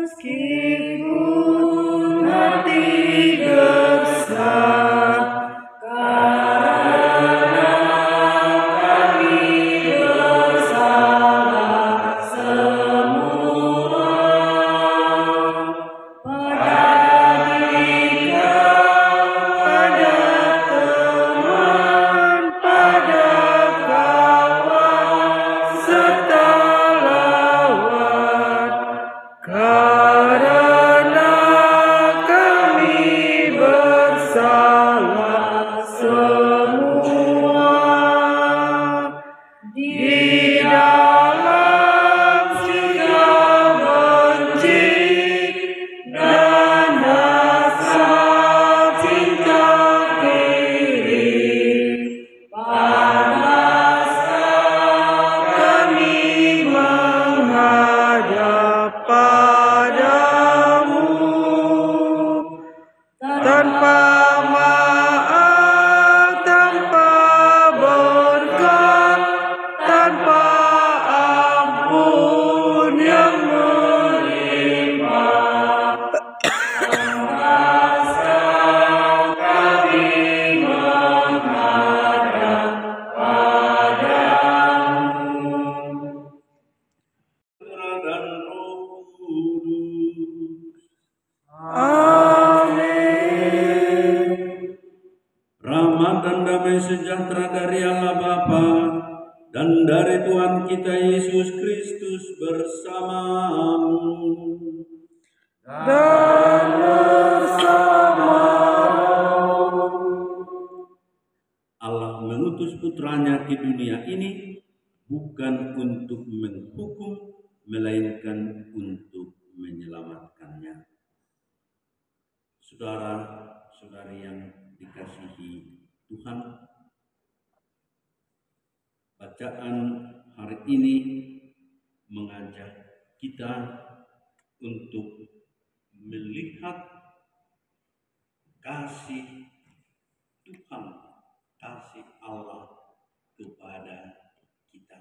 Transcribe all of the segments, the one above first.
meskipun hati gersang, karena kami bersalah semua. Pada diri kau, pada teman, pada kawan, serta lawan, karena kami bersalah semua. Di dalam sikap benci dan hasrat cinta iri, panaskah kami menghadap padamu. Tanpa maaf, tanpa berkat, tanpa ampun yang melimpah, panaskah kami menghadap padamu. Dan Roh Kudus. Amin. Rahmat dan damai sejahtera dari Allah Bapa dan dari Tuhan kita Yesus Kristus bersamamu. Dan bersamamu. Allah mengutus putranya ke dunia ini bukan untuk menghukum, melainkan untuk menyelamatkannya. Saudara-saudari yang dikasihi Tuhan, bacaan hari ini mengajak kita untuk melihat kasih Tuhan, kasih Allah kepada kita,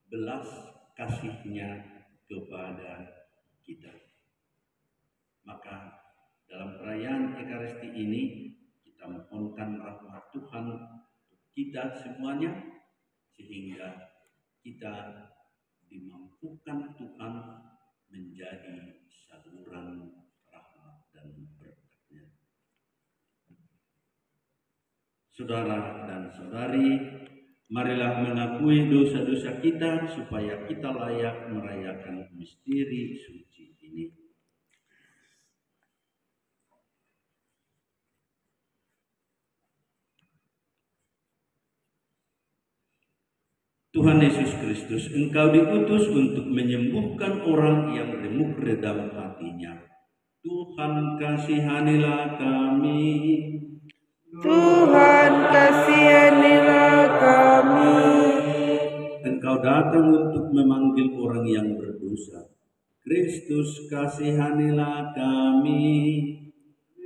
belas kasih-Nya kepada kita. Maka dalam perayaan Ekaristi ini kita mohonkan rahmat Tuhan untuk kita semuanya, sehingga kita dimampukan Tuhan menjadi saluran rahmat dan berkat-Nya. Saudara dan saudari, marilah mengakui dosa-dosa kita supaya kita layak merayakan misteri suci ini. Tuhan Yesus Kristus, Engkau diutus untuk menyembuhkan orang yang remuk redam hatinya. Tuhan kasihanilah kami. Tuhan kasihanilah kami. Engkau datang untuk memanggil orang yang berdosa. Kristus kasihanilah kami.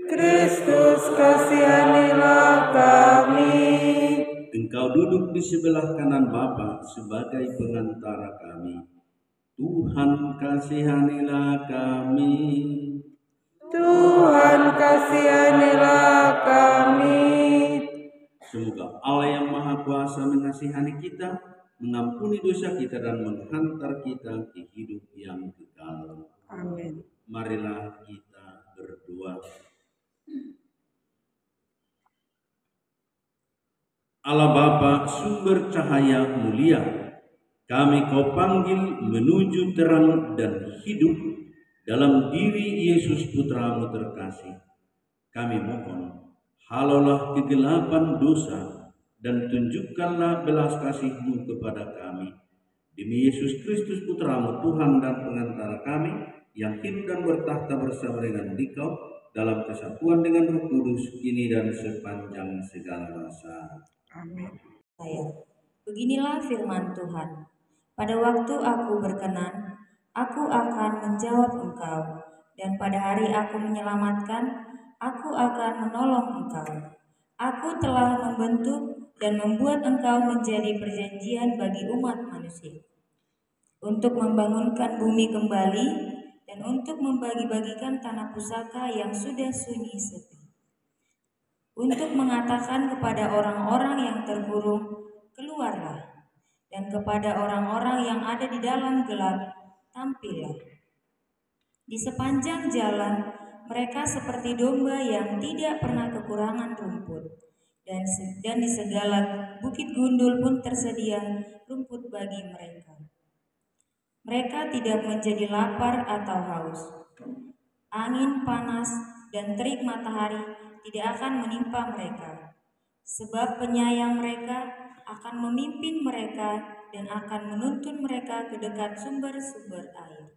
Kristus kasihanilah kami. Engkau duduk di sebelah kanan Bapa sebagai pengantara kami. Tuhan kasihanilah kami. Tuhan kasihanilah kami. Semoga Allah yang Maha Kuasa mengasihani kita, mengampuni dosa kita dan menghantar kita ke hidup yang kekal. Amin. Marilah kita berdoa. Allah Bapa, sumber cahaya mulia, kami Kau panggil menuju terang dan hidup dalam diri Yesus Putramu terkasih. Kami mohon, halaulah kegelapan dosa dan tunjukkanlah belas kasih-Mu kepada kami. Demi Yesus Kristus Putramu, Tuhan dan pengantara kami, yang hidup dan bertahta bersama dengan Dikau dalam kesatuan dengan Roh Kudus, kini dan sepanjang segala masa. Amin. Beginilah firman Tuhan. Pada waktu aku berkenan, aku akan menjawab engkau, dan pada hari aku menyelamatkan, aku akan menolong engkau. Aku telah membentuk dan membuat engkau menjadi perjanjian bagi umat manusia, untuk membangunkan bumi kembali dan untuk membagi-bagikan tanah pusaka yang sudah sunyi sepi, untuk mengatakan kepada orang-orang yang terkurung, keluarlah, dan kepada orang-orang yang ada di dalam gelap, tampillah. Di sepanjang jalan, mereka seperti domba yang tidak pernah kekurangan rumput, dan di segala bukit gundul pun tersedia rumput bagi mereka. Mereka tidak menjadi lapar atau haus. Angin panas dan terik matahari tidak akan menimpa mereka, sebab penyayang mereka akan memimpin mereka dan akan menuntun mereka ke dekat sumber-sumber air.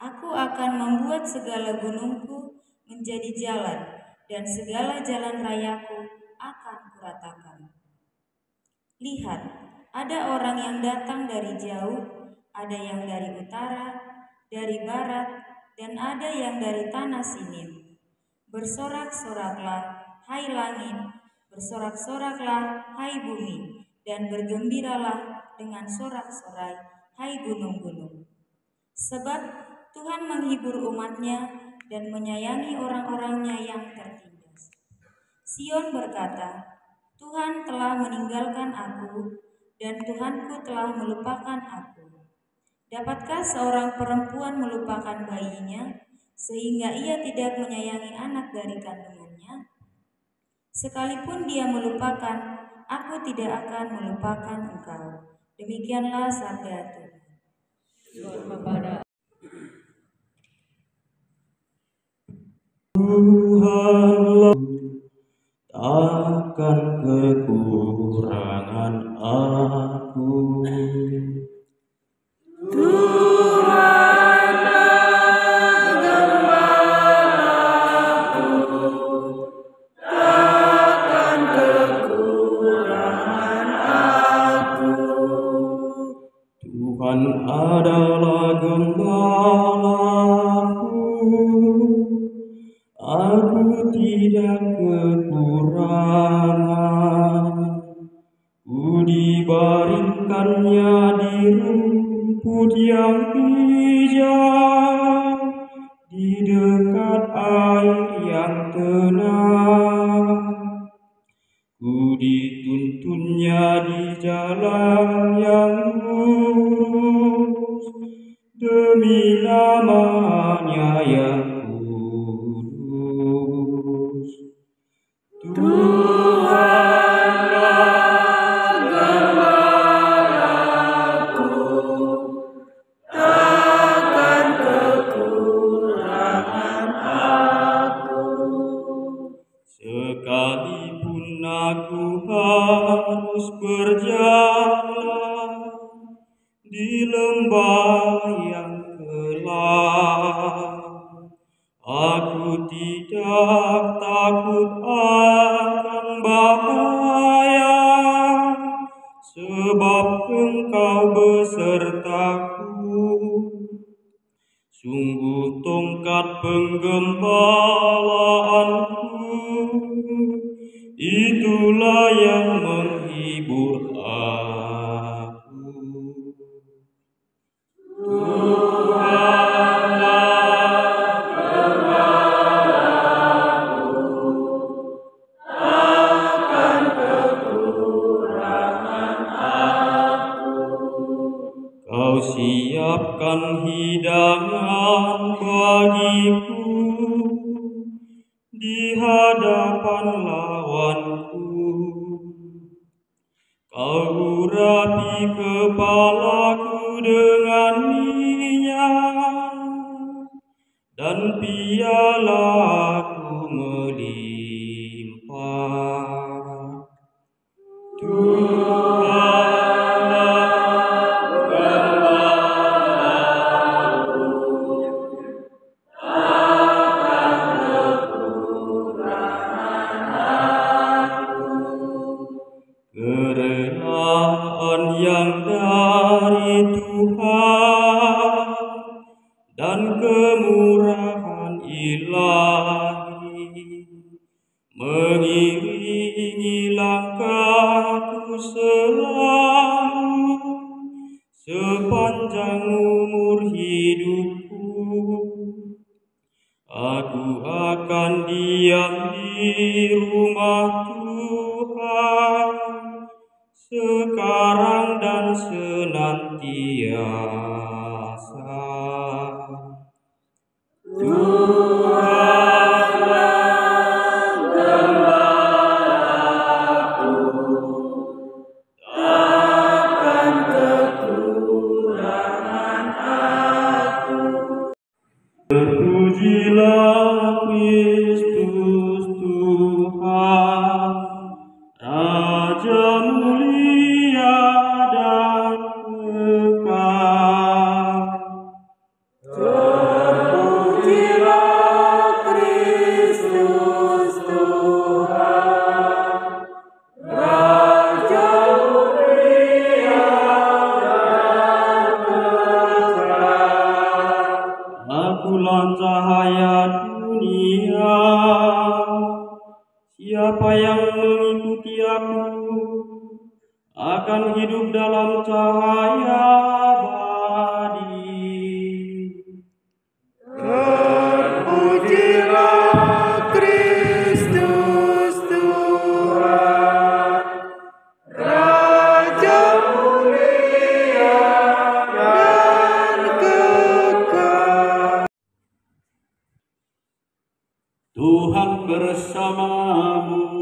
Aku akan membuat segala gunungku menjadi jalan, dan segala jalan rayaku akan kuratakan. Lihat, ada orang yang datang dari jauh, ada yang dari utara, dari barat, dan ada yang dari tanah Sinim. Bersorak-soraklah, hai langit, bersorak-soraklah, hai bumi, dan bergembiralah dengan sorak-sorai, hai gunung-gunung. Sebab Tuhan menghibur umatnya dan menyayangi orang-orangnya yang tertindas. Sion berkata, Tuhan telah meninggalkan aku, dan Tuhanku telah melupakan aku. Dapatkah seorang perempuan melupakan bayinya, sehingga ia tidak menyayangi anak dari kandungannya? Sekalipun dia melupakan, aku tidak akan melupakan engkau. Demikianlah sabda Tuhan. Tuhanlah, takkan kekurangan aku. Tuhan adalah gembalaku, aku tidak kekurangan. Ku dibaringkannya di rumput yang hijau, di dekat air yang tenang. Ku dituntunnya di jalan yang lurus, demi nama-Nya yang kudus. Tuhanlah gembalaku, takkan kekurangan aku. Sekalipun aku harus berjalan di lembah yang gelap, aku tidak takut akan bahaya, sebab Engkau besertaku. Sungguh tongkat penggembalaanku, itulah yang menghibur aku. Tuhanlah gembalaku, takkan kekurangan aku. Kau siapkan hidangan bagiku di hadapan lawanku. Kau urapi kepalaku dengan minyak, dan pialaku melimpah. Tuhanlah gembalaku, takkan kekurangan aku. Kerelaan yang dari Tuhan dan kemurahan ilahi Aku akan diam di rumah Tuhan sekarang dan senantiasa. Terpujilah Kristus Tuhan, Raja mulia dan kekal. Terpujilah Kristus Tuhan, Raja mulia dan kekal. Akulah cahaya dunia. Siapa yang mengikuti aku akan hidup dalam cahaya abadi. Terpujilah Kristus Tuhan, Raja mulia dan kekal. Tuhan bersamamu.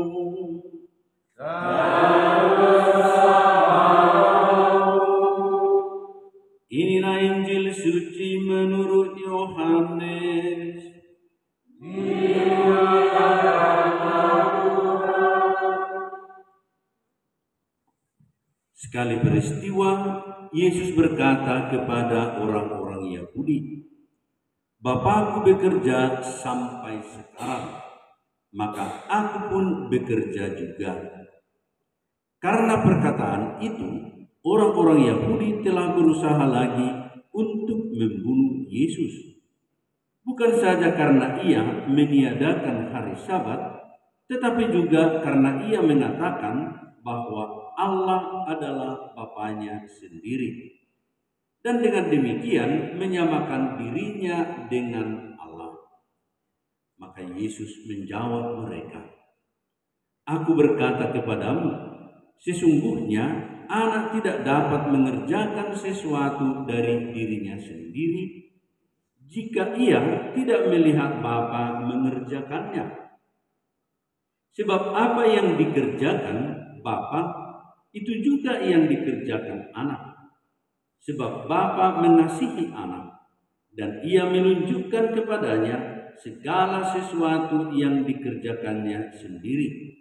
Inilah Injil suci menurut Yohanes. Sekali peristiwa, Yesus berkata kepada orang-orang Yahudi, "Bapakku bekerja sampai sekarang, maka aku pun bekerja juga." Karena perkataan itu, orang-orang Yahudi telah berusaha lagi untuk membunuh Yesus. Bukan saja karena ia meniadakan hari Sabat, tetapi juga karena ia mengatakan bahwa Allah adalah Bapanya sendiri, dan dengan demikian menyamakan dirinya dengan Allah. Maka Yesus menjawab mereka, "Aku berkata kepadamu, sesungguhnya anak tidak dapat mengerjakan sesuatu dari dirinya sendiri jika ia tidak melihat Bapa mengerjakannya. Sebab apa yang dikerjakan Bapa, itu juga yang dikerjakan anak. Sebab Bapa mengasihi anak, dan ia menunjukkan kepadanya segala sesuatu yang dikerjakannya sendiri.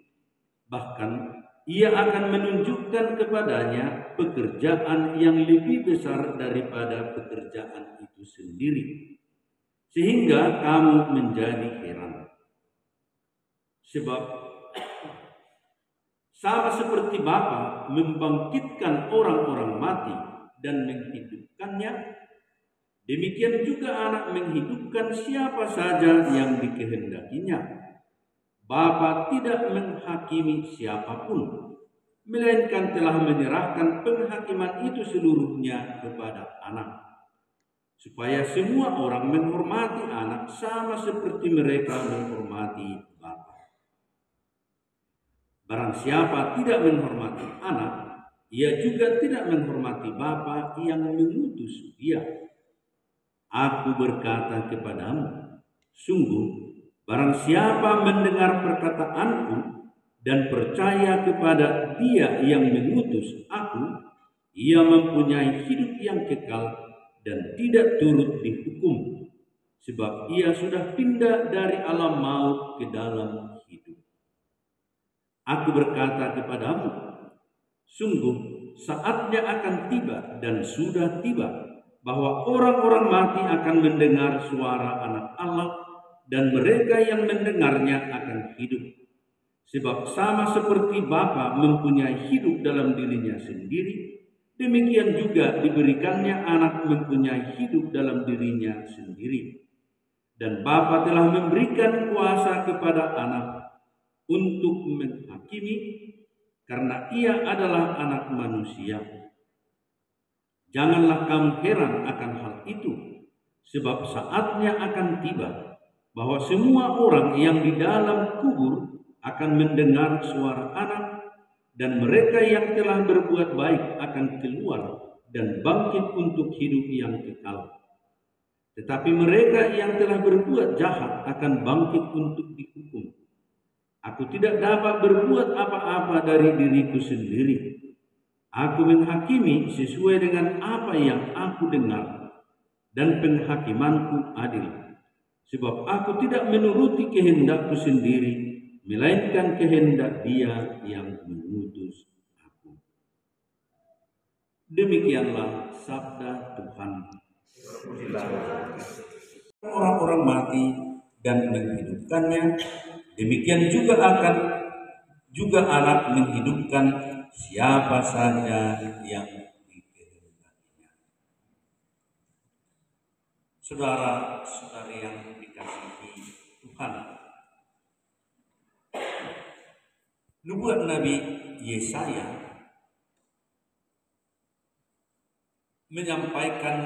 Bahkan ia akan menunjukkan kepadanya pekerjaan yang lebih besar daripada pekerjaan itu sendiri, sehingga kamu menjadi heran. Sebab sama seperti Bapa membangkitkan orang-orang mati dan menghidupkannya, demikian juga anak menghidupkan siapa saja yang dikehendakinya. Bapa tidak menghakimi siapapun, melainkan telah menyerahkan penghakiman itu seluruhnya kepada anak, supaya semua orang menghormati anak sama seperti mereka menghormati Bapa. Barang siapa tidak menghormati anak, ia juga tidak menghormati Bapa yang mengutus dia. Aku berkata kepadamu, sungguh, barang siapa mendengar perkataanku dan percaya kepada Dia yang mengutus aku, ia mempunyai hidup yang kekal dan tidak turut dihukum, sebab ia sudah pindah dari alam maut ke dalam hidup. Aku berkata kepadamu, sungguh saatnya akan tiba dan sudah tiba, bahwa orang-orang mati akan mendengar suara Anak Allah, dan mereka yang mendengarnya akan hidup. Sebab sama seperti Bapa mempunyai hidup dalam dirinya sendiri, demikian juga diberikannya Anak mempunyai hidup dalam dirinya sendiri. Dan Bapa telah memberikan kuasa kepada Anak untuk menghakimi, karena ia adalah Anak manusia. Janganlah kamu heran akan hal itu, sebab saatnya akan tiba bahwa semua orang yang di dalam kubur akan mendengar suara anak, dan mereka yang telah berbuat baik akan keluar dan bangkit untuk hidup yang kekal. Tetapi mereka yang telah berbuat jahat akan bangkit untuk dihukum. Aku tidak dapat berbuat apa-apa dari diriku sendiri. Aku menghakimi sesuai dengan apa yang aku dengar, dan penghakimanku adil. Sebab aku tidak menuruti kehendakku sendiri, melainkan kehendak Dia yang mengutus aku. Demikianlah sabda Tuhan. Orang-orang mati dan menghidupkannya, demikian juga akan Anak menghidupkan siapa saja yang dikehendakinya. Saudara-saudari yang dikasihi Tuhan, nubuat Nabi Yesaya menyampaikan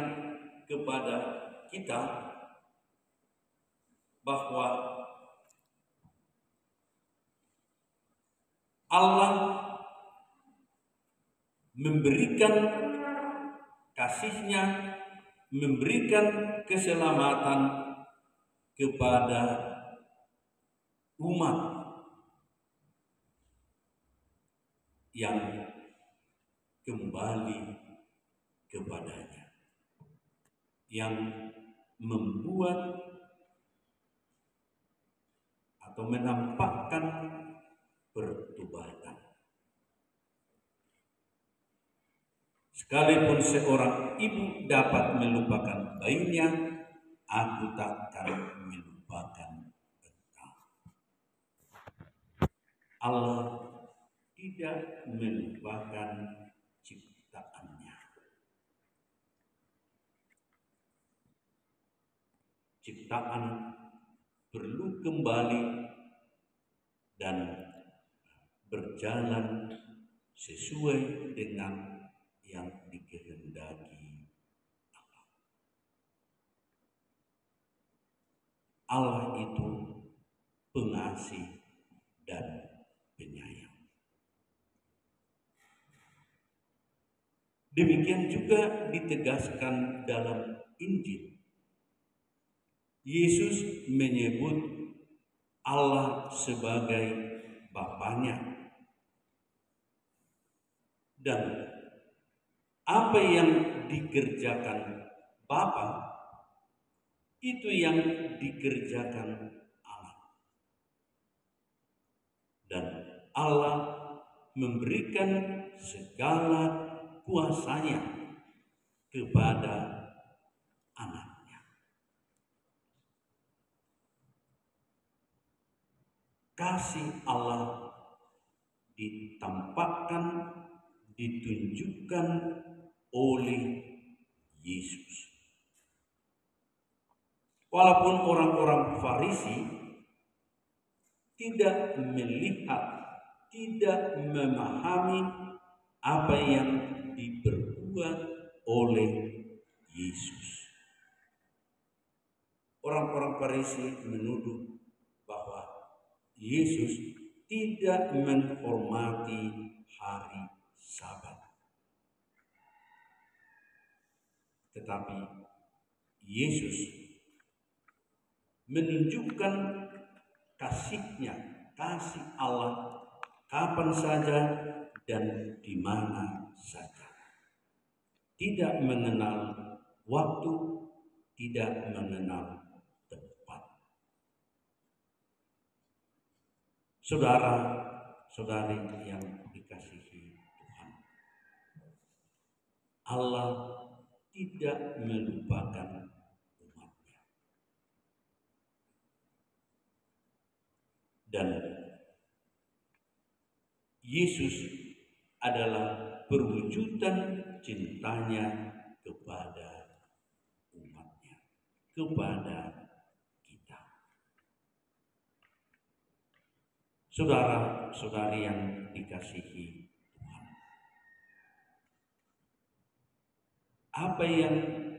kepada kita bahwa Allah memberikan kasih-Nya, memberikan keselamatan kepada umat yang kembali kepadanya, yang membuat atau menampakkan pertobatan. Sekalipun seorang ibu dapat melupakan bayinya, aku takkan melupakan engkau. Allah tidak melupakan ciptaannya. Ciptaan perlu kembali dan berjalan sesuai dengan yang dikehendaki Allah. Allah itu pengasih dan penyayang. Demikian juga ditegaskan dalam Injil. Yesus menyebut Allah sebagai Bapanya. Dan apa yang dikerjakan Bapa, itu yang dikerjakan Allah. Dan Allah memberikan segala kuasanya kepada anaknya. Kasih Allah ditampakkan, ditunjukkan oleh Yesus. Walaupun orang-orang Farisi tidak melihat, tidak memahami apa yang diperbuat oleh Yesus. Orang-orang Farisi menuduh bahwa Yesus tidak menghormati hari Sabat. Tetapi Yesus menunjukkan kasih-Nya, kasih Allah kapan saja dan di mana saja. Tidak mengenal waktu, tidak mengenal tempat. Saudara-saudari yang dikasihi Tuhan, Allah tidak melupakan umatnya. Dan Yesus adalah perwujudan cintanya kepada umatnya, kepada kita. Saudara-saudari yang dikasihi Tuhan, apa yang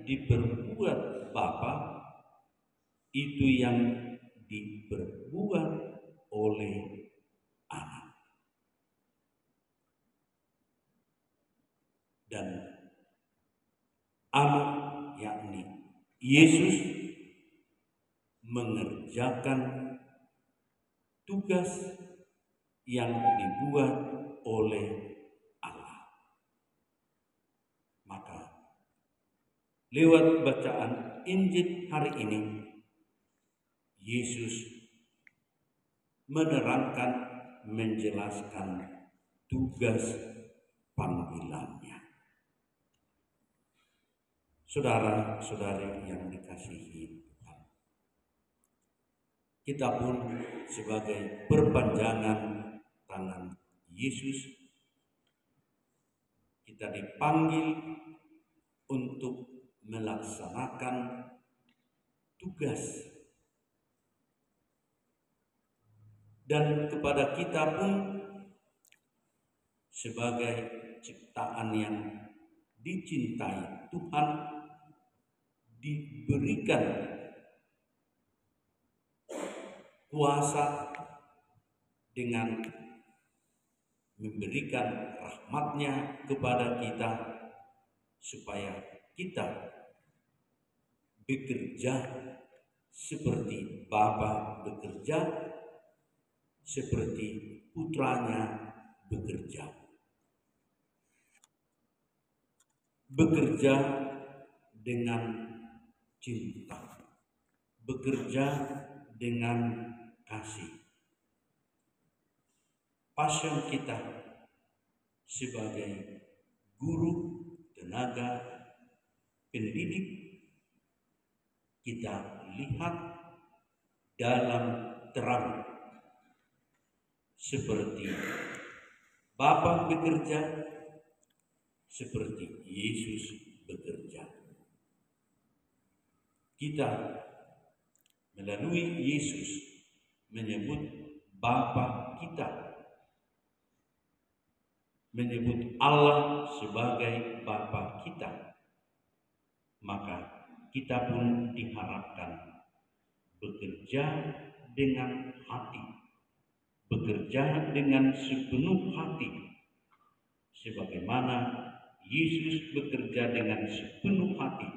diperbuat Bapa itu yang diperbuat oleh anak. Dan anak yakni Yesus mengerjakan tugas yang dibuat oleh Allah. Maka lewat bacaan Injil hari ini, Yesus menerangkan, menjelaskan tugas panggilannya. Saudara-saudari yang dikasihi Tuhan, kita pun sebagai perpanjangan tangan Yesus, kita dipanggil untuk melaksanakan tugas. Dan kepada kita pun sebagai ciptaan yang dicintai Tuhan, diberikan kuasa dengan memberikan rahmat-Nya kepada kita, supaya kita bekerja seperti Bapa bekerja, seperti Putranya bekerja. Bekerja dengan cinta, bekerja dengan kasih. Passion kita sebagai guru, tenaga, pendidik, kita lihat dalam terang seperti Bapa bekerja, seperti Yesus bekerja. Kita melalui Yesus menyebut Bapa kita, menyebut Allah sebagai Bapa kita, maka kita pun diharapkan bekerja dengan hati, bekerja dengan sepenuh hati, sebagaimana Yesus bekerja dengan sepenuh hati,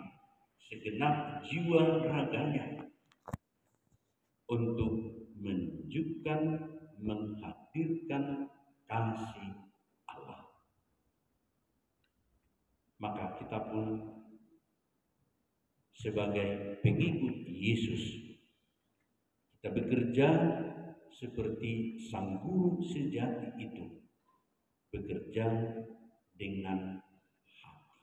segenap jiwa raganya, untuk menunjukkan, menghadirkan kasih Allah. Maka kita pun sebagai pengikut Yesus, kita bekerja seperti sang guru sejati itu, bekerja dengan hati.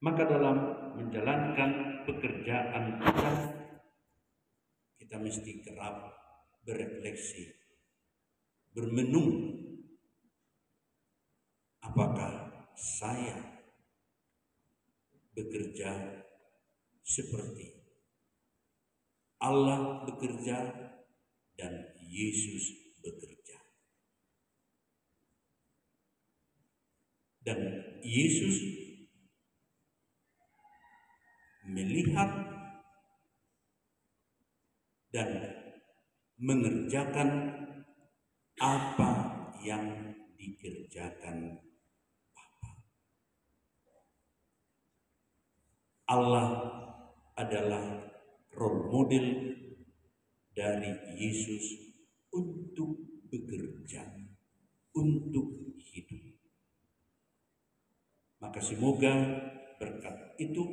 Maka dalam menjalankan pekerjaan kita mesti kerap berefleksi, bermenung, apakah saya bekerja seperti Allah bekerja dan Yesus bekerja. Dan Yesus melihat dan mengerjakan apa yang dikerjakan Bapa. Allah adalah role model dari Yesus untuk bekerja, untuk hidup. Maka semoga berkat itu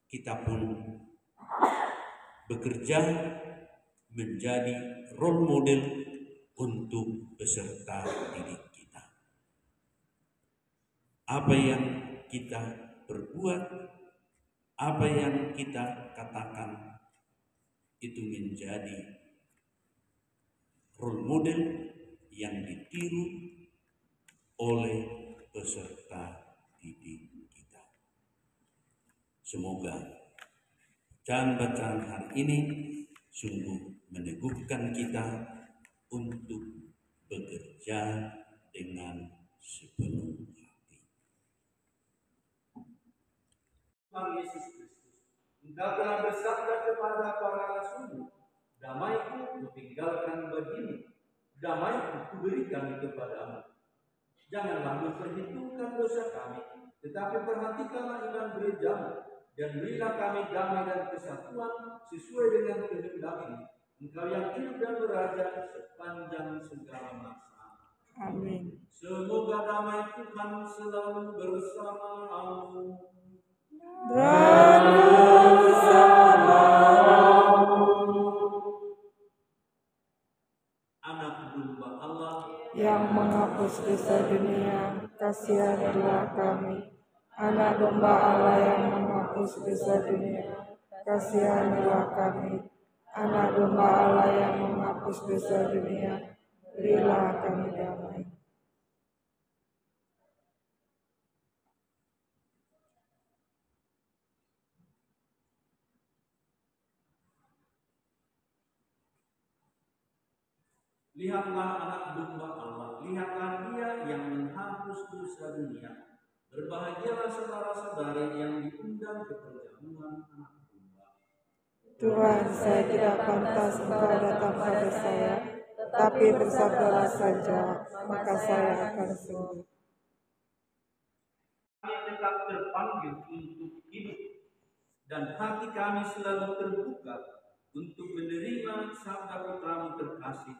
kita pun bekerja menjadi role model untuk peserta didik kita. Apa yang kita perbuat, apa yang kita katakan, itu menjadi role model yang ditiru oleh peserta didik kita. Semoga bacaan-bacaan hari ini sungguh meneguhkan kita untuk bekerja dengan sepenuh hati. Tuhan Yesus Kristus Engkau telah bersabda kepada para rasul, damaiku kutinggalkan bagimu, damaiku kuberikan kepadamu. Janganlah memperhitungkan dosa kami, tetapi perhatikanlah iman gerejamu, dan berilah kami damai dan kesatuan sesuai dengan kehendak-Mu. Engkau yang hidup dan beraja sepanjang segala masa. Amin. Semoga damai Tuhan selalu bersamamu. Dan bersamamu. Anak domba Allah Yang menghapus dosa dunia, kasihanilah kami. Anak domba Allah yang menghapus dosa dunia, kasihanilah kami. Anak domba Allah yang menghapus dosa dunia, berilah kami damai. Lihatlah anak domba Allah, lihatlah Dia yang menghapus dosa dunia. Berbahagialah saudara-saudari yang diundang ke perjamuan anak domba. Tuhan, saya tidak pantas Engkau datang pada saya, tetapi bersabdalah saja, maka saya akan sembuh. Kami tetap terpanggil untuk hidup, dan hati kami selalu terbuka untuk menerima sabda Putramu terkasih,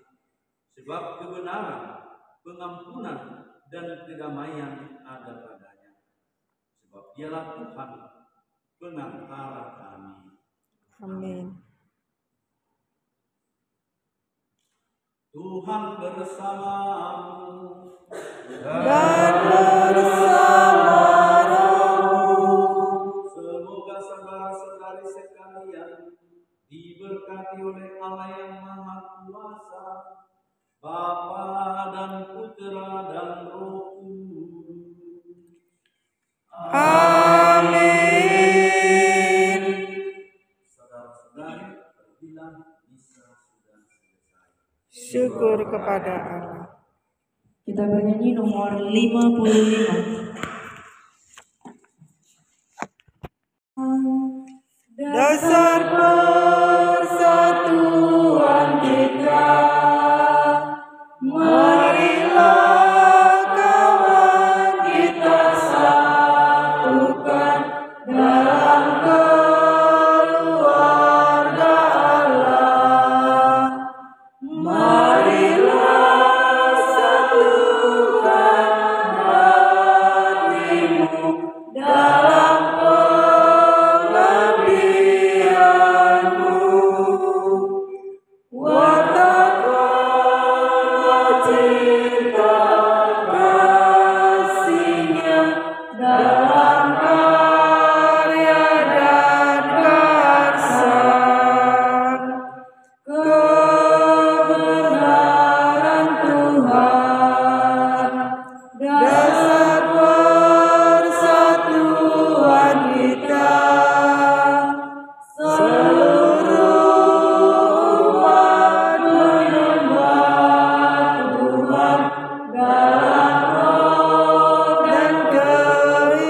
sebab kebenaran, pengampunan, dan kedamaian ada padanya. Sebab Dialah Tuhan, pengantara kami. Amin. Tuhan bersamamu. Dan bersamamu. Semoga saudara-saudari sekalian diberkati oleh Allah yang Maha Kuasa, Bapa dan Putra dan Roh Kudus. Amin. Saudara-saudari, pergilah, misa sudah selesai. Syukur kepada Allah. Kita bernyanyi nomor 55. Dasar persatuan kita, marilah kawan kita satukan dalam keluarga Allah. Marilah satukan hatimu dalam pengabdianmu. Wartakanlah cinta kasih-Nya dalam karya dan karsa. Kebenaran Tuhan, dasar persatuan kita, seluruh umat menyembah Tuhan dalam roh dan keikhlassan.